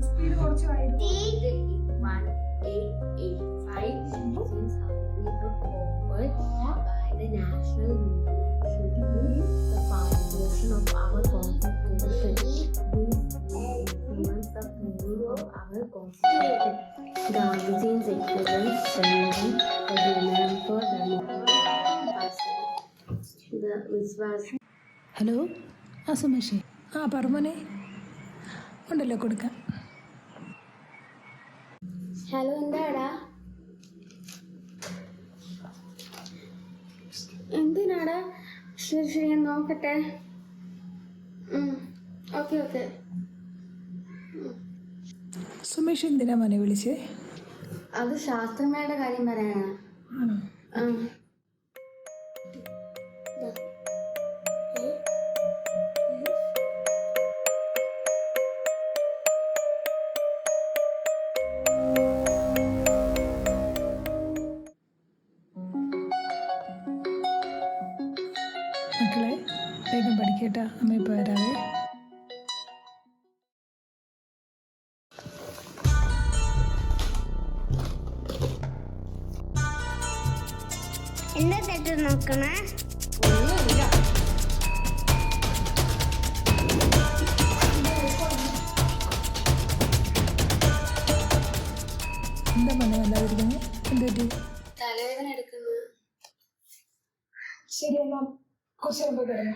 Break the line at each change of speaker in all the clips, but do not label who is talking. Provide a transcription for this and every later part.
Speed കുറച്ച് വായിക്കും.
1885 reasons how many put forward by the national movement should be the foundation of our constitution. This influence the meaning of our constitution. Gandhiji's equivalent strengthened the demand for democracy. Which was
hello ആ സുമേഷേ, ആ പറമോനെ ഉണ്ടല്ലോ കൊടുക്കാം.
Hello, എന്താടാ? എന്തിനാടാ? ശരി ശരി, ഞാൻ നോക്കട്ടെ. Okay okay.
സുമേഷ് എന്തിനാ മോനെ വിളിച്ചേ?
അത് ശാസ്ത്രമേളയുടെ കാര്യം പറയാനാണ്.
ആണോ? മക്കളെ വേഗം പഠിക്കട്ടാ, അമ്മ ഇപ്പോൾ വരാവേ.
എന്താ തെറ്റ് നോക്കണേ?
എന്താ മോനെ വല്ലാതിരിക്കുന്നത്? എന്ത്
തലവേദന എടുക്കുന്നു.
ശരി, എന്നാ കുറച്ച് നേരം പോയി കിടന്നു.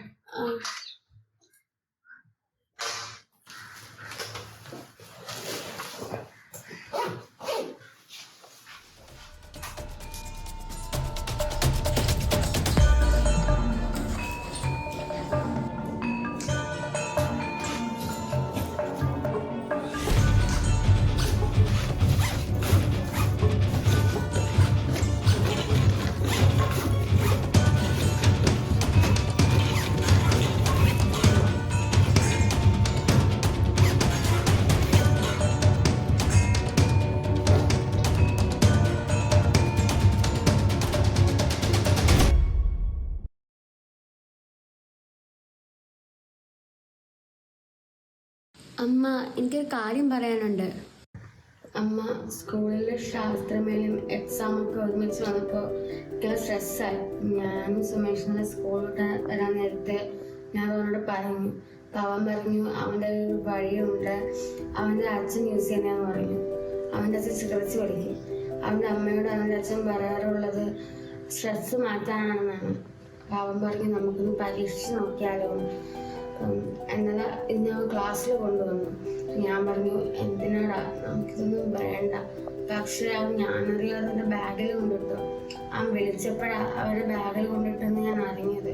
അമ്മ, എനിക്കൊരു കാര്യം പറയാനുണ്ട്. അമ്മ, സ്കൂളിലെ ശാസ്ത്രമേളയും എക്സാമൊക്കെ ഒരുമിച്ച് വന്നപ്പോൾ എനിക്ക് സ്ട്രെസ്സായി. ഞാനും സുമേഷിനെ സ്കൂളിലോട്ട് വരാൻ നേരത്തെ ഞാൻ അവനോട് പറഞ്ഞു. അപ്പം അവൻ പറഞ്ഞു അവൻ്റെ ഒരു വഴിയുണ്ട്, അവൻ്റെ അച്ഛൻ യൂസ് ചെയ്യുന്നതെന്ന് പറഞ്ഞു. അവൻ്റെ അച്ഛൻ ചികിത്സ പഠിക്കും. അവൻ്റെ അമ്മയോട് അവൻ്റെ അച്ഛൻ പറയാറുള്ളത് സ്ട്രെസ് മാറ്റാനാണെന്നാണ്. അപ്പം അവൻ പറഞ്ഞു നമുക്കൊന്ന് പരീക്ഷിച്ച് നോക്കിയാലോ. എന്നാൽ ഇന്ന് അവൻ ക്ലാസ്സിൽ കൊണ്ടുവന്നു. ഞാൻ പറഞ്ഞു എന്തിനാടാ, നമുക്കിതൊന്നും വേണ്ട. പക്ഷേ അവൻ ഞാനറിയാതെ അവൻ്റെ ബാഗിൽ കൊണ്ടിട്ടു. അവൻ വിളിച്ചപ്പോഴാണ് അവരുടെ ബാഗിൽ കൊണ്ടിട്ടെന്ന് ഞാൻ അറിഞ്ഞത്.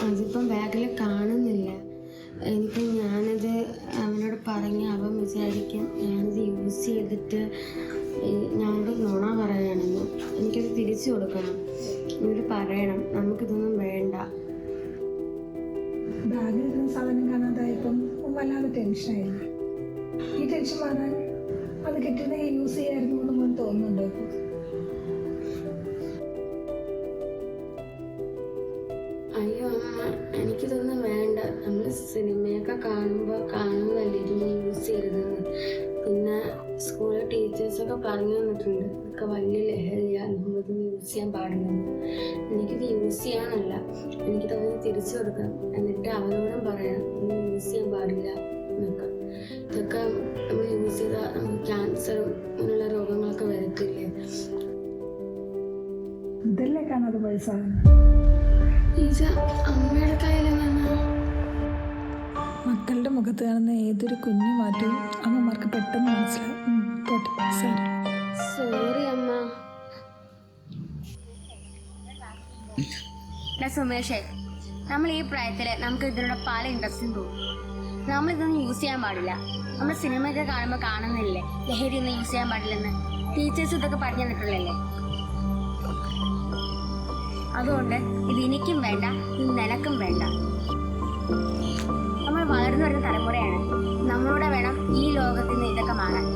അതിപ്പം ബാഗിൽ കാണുന്നില്ല. എനിക്ക് ഞാനത് അവനോട് പറഞ്ഞ് അവൻ വിചാരിക്കും ഞാനത് യൂസ് ചെയ്തിട്ട് ഞാനോട് നുണ പറയാനെന്ന്. എനിക്കത് തിരിച്ചു കൊടുക്കണം. എന്നോട് പറയണം നമുക്കിതൊന്നും വേണ്ട.
ബാഗിലിരുന്ന സാധനം കാണാതായപ്പം വല്ലാതെ ടെൻഷനായിരുന്നു. ഈ ടെൻഷൻ മാറാൻ അത് കിട്ടുന്ന യൂസ് ചെയ്യായിരുന്നു എന്ന് മോൻ തോന്നുന്നുണ്ടോ?
അയ്യോ അമ്മ, എനിക്കിതൊന്നും വേണ്ട. നമ്മൾ സിനിമയൊക്കെ കാണുന്നതല്ലേ ഇതൊന്നും യൂസ് ചെയ്യരുതെന്ന്. പിന്നെ സ്കൂളിലെ ടീച്ചേഴ്സൊക്കെ പറഞ്ഞു തന്നിട്ടുണ്ട് ഇതൊക്കെ വലിയ ലഹരിയാണ്, നമ്മളിതൊന്നും യൂസ് ചെയ്യാൻ പാടില്ലെന്ന്. എനിക്കിത് യൂസ് ചെയ്യാനല്ല, എനിക്കിതൊന്ന് തിരിച്ചു കൊടുക്കണം. എന്നിട്ട് അവനോടും പറയണം ഇതൊന്നും യൂസ് ചെയ്യാൻ പാടില്ല എന്നൊക്കെ. ഇതൊക്കെ നമ്മൾ യൂസ് ചെയ്താൽ നമുക്ക് ക്യാൻസറും അങ്ങനെയുള്ള രോഗങ്ങളൊക്കെ വരത്തില്ലേ?
ഇതല്ലേ കാണാതെ പോയ സാധനം.
ഇത് അമ്മയുടെ കയ്യിലെന്നാണ്.
മക്കളുടെ മുഖത്ത് കാണുന്ന ഏതൊരു കുഞ്ഞു മാറ്റവും അമ്മമാർക്ക് പെട്ടെന്ന് മനസ്സിലാവും. പോട്ടെ, സാരി.
സോറി അമ്മ. സുമേഷേ, നമ്മൾ ഈ പ്രായത്തില് നമുക്ക് ഇതിനോട് പല ഇൻട്രസ്റ്റും തോന്നും. നമ്മളിതൊന്നും യൂസ് ചെയ്യാൻ പാടില്ല. നമ്മൾ സിനിമയൊക്കെ കാണുമ്പോൾ കാണുന്നില്ലേ ലഹരി ഒന്നും യൂസ് ചെയ്യാൻ പാടില്ലെന്ന്. ടീച്ചേഴ്സ് ഇതൊക്കെ പറഞ്ഞു തന്നിട്ടുള്ളല്ലേ. അതുകൊണ്ട് ഇത് എനിക്കും വേണ്ട, ഇത് നിനക്കും വേണ്ട. നമ്മൾ വളർന്നു വരുന്ന തലമുറയാണ്. നമ്മളോട് വേണം ഈ ലോകത്തിൽ നിന്ന് ഇതൊക്കെ മാറാൻ.